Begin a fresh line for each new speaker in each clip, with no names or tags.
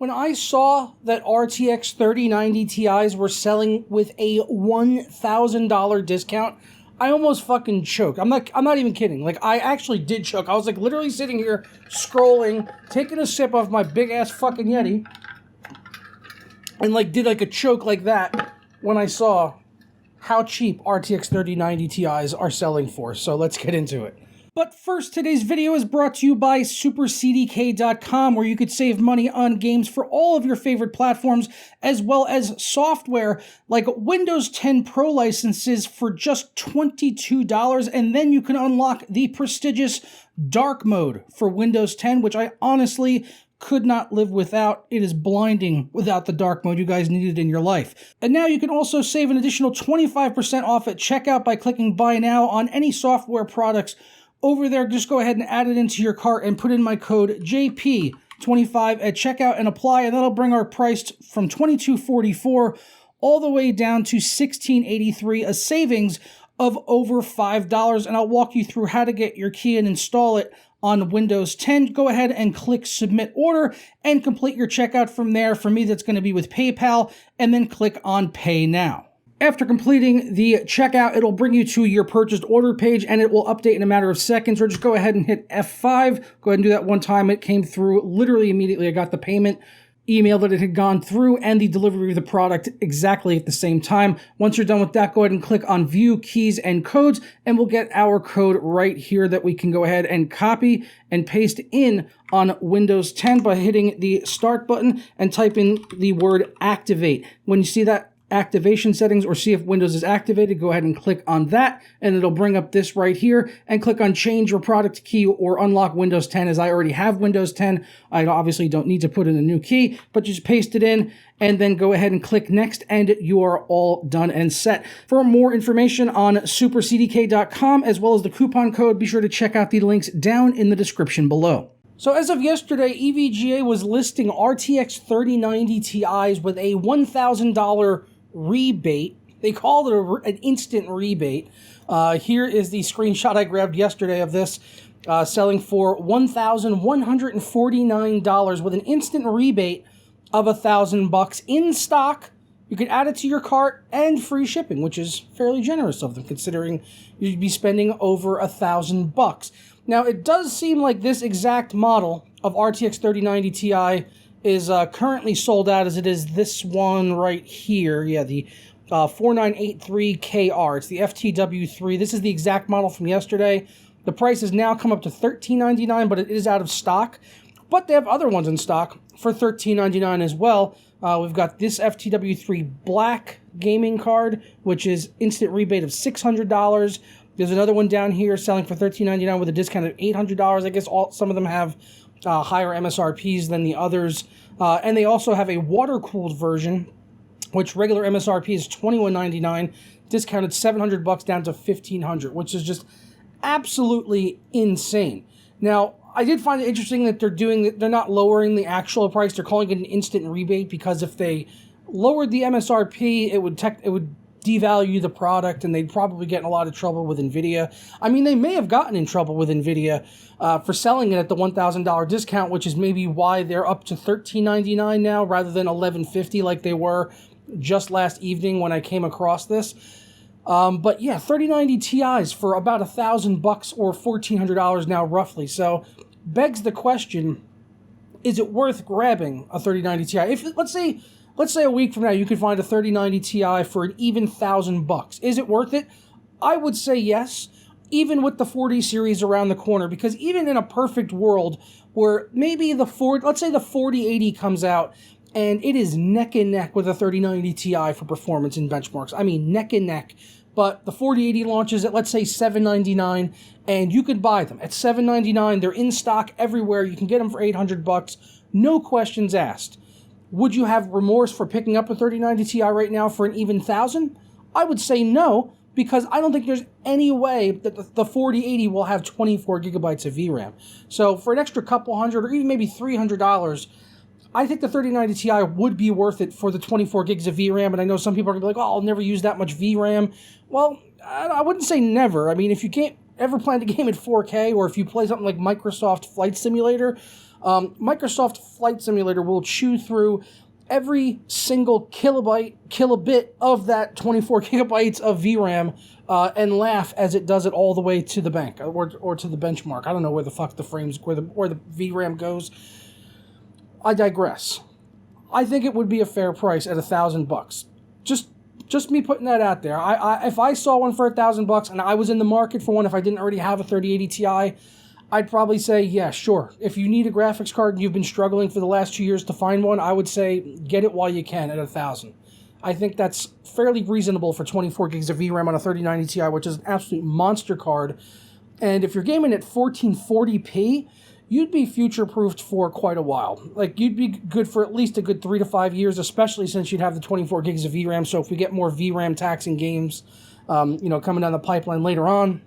When I saw that RTX 3090 Ti's were selling with a $1,000 discount, I almost fucking choked. I'm not even kidding. Like, I actually did choke. I was like literally sitting here scrolling, taking a sip of my big ass fucking Yeti, and like did like a choke like that when I saw how cheap RTX 3090 Ti's are selling for. So let's get into it. But first, today's video is brought to you by SuperCDK.com, where you could save money on games for all of your favorite platforms, as well as software like Windows 10 Pro licenses for just $22, and then you can unlock the prestigious Dark Mode for Windows 10, which I honestly could not live without. It is blinding without the dark mode. You guys need it in your life. And now you can also save an additional 25% off at checkout by clicking Buy Now on any software products over there. Just go ahead and add it into your cart and put in my code JP25 at checkout and apply, and that'll bring our price from $22.44 all the way down to $16.83, a savings of over $5. And I'll walk you through how to get your key and install it on Windows 10. Go ahead and click Submit Order and complete your checkout from there. For me, that's going to be with PayPal, and then click on Pay Now. After completing the checkout, it'll bring you to your purchased order page, and it will update in a matter of seconds, or just go ahead and hit F5. Go ahead and do that one time. It came through literally immediately. I got the payment email that it had gone through and the delivery of the product exactly at the same time. Once you're done with that, go ahead and click on View Keys and Codes, and we'll get our code right here that we can go ahead and copy and paste in on Windows 10 by hitting the Start button and type in the word Activate. When you see that activation settings or see if Windows is activated, go ahead and click on that, and it'll bring up this right here, and click on Change Your Product Key or Unlock Windows 10. As I already have Windows 10, I obviously don't need to put in a new key, but just paste it in and then go ahead and click Next, and you are all done and set. For more information on SuperCDK.com as well as the coupon code, be sure to check out the links down in the description below. So as of yesterday, EVGA was listing RTX 3090 Ti's with a $1,000 rebate. They called it an instant rebate. Here is the screenshot I grabbed yesterday of this, selling for $1,149 with an instant rebate of $1,000 in stock. You can add it to your cart and free shipping, which is fairly generous of them considering you'd be spending over $1,000. Now, it does seem like this exact model of RTX 3090 Ti is currently sold out, as it is this one right here. Yeah, the 4983KR. It's the FTW3. This is the exact model from yesterday. The price has now come up to $13.99, but it is out of stock. But they have other ones in stock for $13.99 as well. We've got this FTW3 Black gaming card, which is instant rebate of $600. There's another one down here selling for $13.99 with a discount of $800. I guess some of them have higher MSRPs than the others. And they also have a water-cooled version, which regular MSRP is $21.99, discounted $700 down to $1,500, which is just absolutely insane. Now, I did find it interesting that they're not lowering the actual price. They're calling it an instant rebate because if they lowered the MSRP, it would devalue the product, and they'd probably get in a lot of trouble with NVIDIA. I mean, they may have gotten in trouble with NVIDIA for selling it at the $1,000 discount, which is maybe why they're up to $13.99 now rather than $11.50 like they were just last evening when I came across this. But yeah, 3090 Ti's for about $1,000 or $1,400 now roughly. So begs the question, is it worth grabbing a 3090 Ti? If let's say a week from now you could find a 3090 Ti for an even $1,000. Is it worth it? I would say yes, even with the 40 series around the corner, because even in a perfect world where maybe let's say the 4080 comes out and it is neck and neck with a 3090 Ti for performance and benchmarks. I mean, neck and neck. But the 4080 launches at, let's say, $799, and you could buy them at $799. They're in stock everywhere. You can get them for $800. No questions asked. Would you have remorse for picking up a 3090 Ti right now for an even $1,000? I would say no, because I don't think there's any way that the 4080 will have 24 gigabytes of VRAM. So for an extra couple hundred or even maybe $300, I think the 3090 Ti would be worth it for the 24 gigs of VRAM, and I know some people are going to be like, oh, I'll never use that much VRAM. Well, I wouldn't say never. I mean, if you can't ever plan to game at 4K, or if you play something like Microsoft Flight Simulator, Microsoft Flight Simulator will chew through every single kilobit of that 24 gigabytes of VRAM and laugh as it does it all the way to the bank or to the benchmark. I don't know where the fuck the frames, where the VRAM goes. I digress. I think it would be a fair price at $1,000. Just me putting that out there. If I saw one for $1,000 and I was in the market for one, if I didn't already have a 3080 Ti, I'd probably say, yeah, sure. If you need a graphics card and you've been struggling for the last 2 years to find one, I would say get it while you can at $1,000. I think that's fairly reasonable for 24 gigs of VRAM on a 3090 Ti, which is an absolute monster card. And if you're gaming at 1440p, you'd be future-proofed for quite a while. Like, you'd be good for at least a good 3 to 5 years, especially since you'd have the 24 gigs of VRAM. So if we get more VRAM taxing games, coming down the pipeline later on,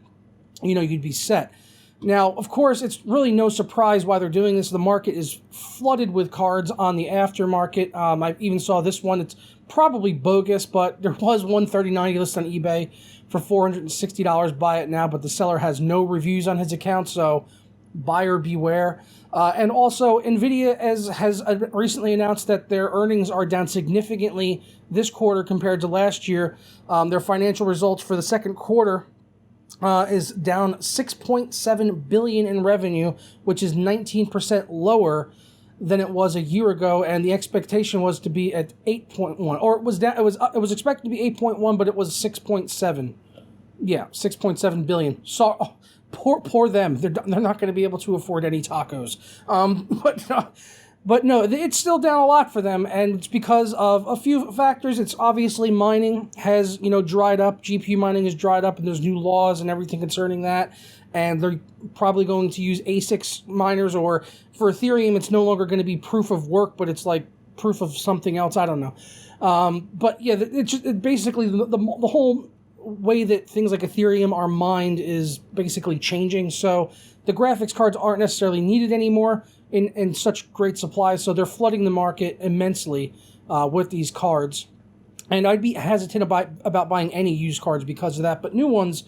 you'd be set. Now, of course, it's really no surprise why they're doing this. The market is flooded with cards on the aftermarket. I even saw this one. It's probably bogus, but there was one 3090 listed on eBay for $460. Buy it now, but the seller has no reviews on his account, so buyer beware. And also, NVIDIA has recently announced that their earnings are down significantly this quarter compared to last year. Their financial results for the second quarter is down $6.7 billion in revenue, which is 19% lower than it was a year ago, and the expectation was to be at 8.1, or it was down. It was expected to be 8.1, but it was 6.7. Yeah, 6.7 billion. So poor them. They're not going to be able to afford any tacos. But no, it's still down a lot for them, and it's because of a few factors. It's obviously mining has, dried up. GPU mining has dried up, and there's new laws and everything concerning that. And they're probably going to use ASICs miners, or for Ethereum, it's no longer going to be proof of work, but it's like proof of something else. I don't know. But yeah, it basically the whole way that things like Ethereum are mined is basically changing. So the graphics cards aren't necessarily needed anymore in such great supply, so they're flooding the market immensely with these cards. And I'd be hesitant about buying any used cards because of that, but new ones,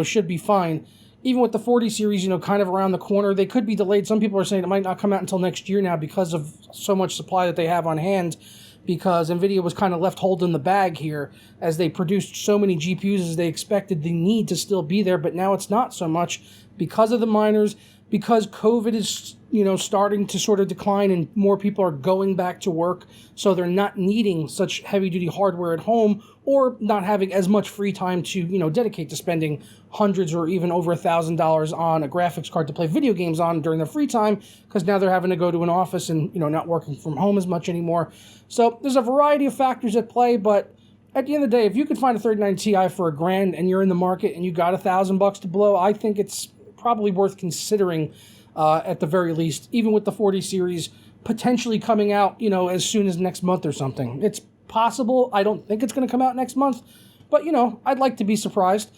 should be fine. Even with the 40 series, kind of around the corner, they could be delayed. Some people are saying it might not come out until next year now because of so much supply that they have on hand, because NVIDIA was kind of left holding the bag here as they produced so many GPUs as they expected the need to still be there, but now it's not so much because of the miners, because COVID is, starting to sort of decline and more people are going back to work, so they're not needing such heavy-duty hardware at home or not having as much free time to, dedicate to spending hundreds or even over $1,000 on a graphics card to play video games on during their free time, because now they're having to go to an office and, not working from home as much anymore. So there's a variety of factors at play, but at the end of the day, if you could find a 3090 Ti for $1,000 and you're in the market and you got $1,000 to blow, I think it's probably worth considering at the very least, even with the 40 series potentially coming out, as soon as next month or something. It's possible. I don't think it's going to come out next month, but, I'd like to be surprised.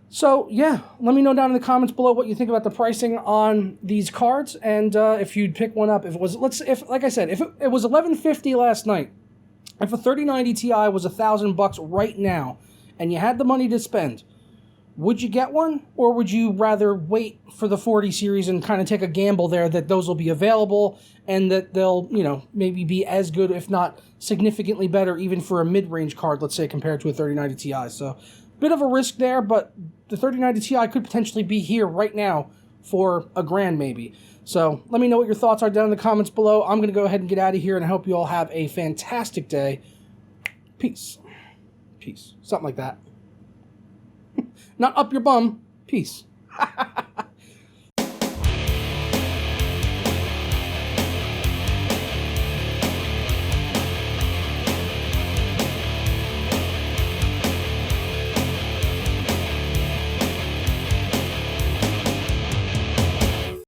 So, yeah, let me know down in the comments below what you think about the pricing on these cards, and if you'd pick one up. If it was, like I said, if it was $1,150 last night, if a 3090 Ti was $1,000 right now, and you had the money to spend, would you get one, or would you rather wait for the 40 series and kind of take a gamble there that those will be available and that they'll, maybe be as good, if not significantly better, even for a mid-range card, let's say, compared to a 3090 Ti. So, bit of a risk there, but the 3090 Ti could potentially be here right now for $1,000 maybe. So, let me know what your thoughts are down in the comments below. I'm going to go ahead and get out of here, and I hope you all have a fantastic day. Peace. Peace. Something like that. Not up your bum. Peace.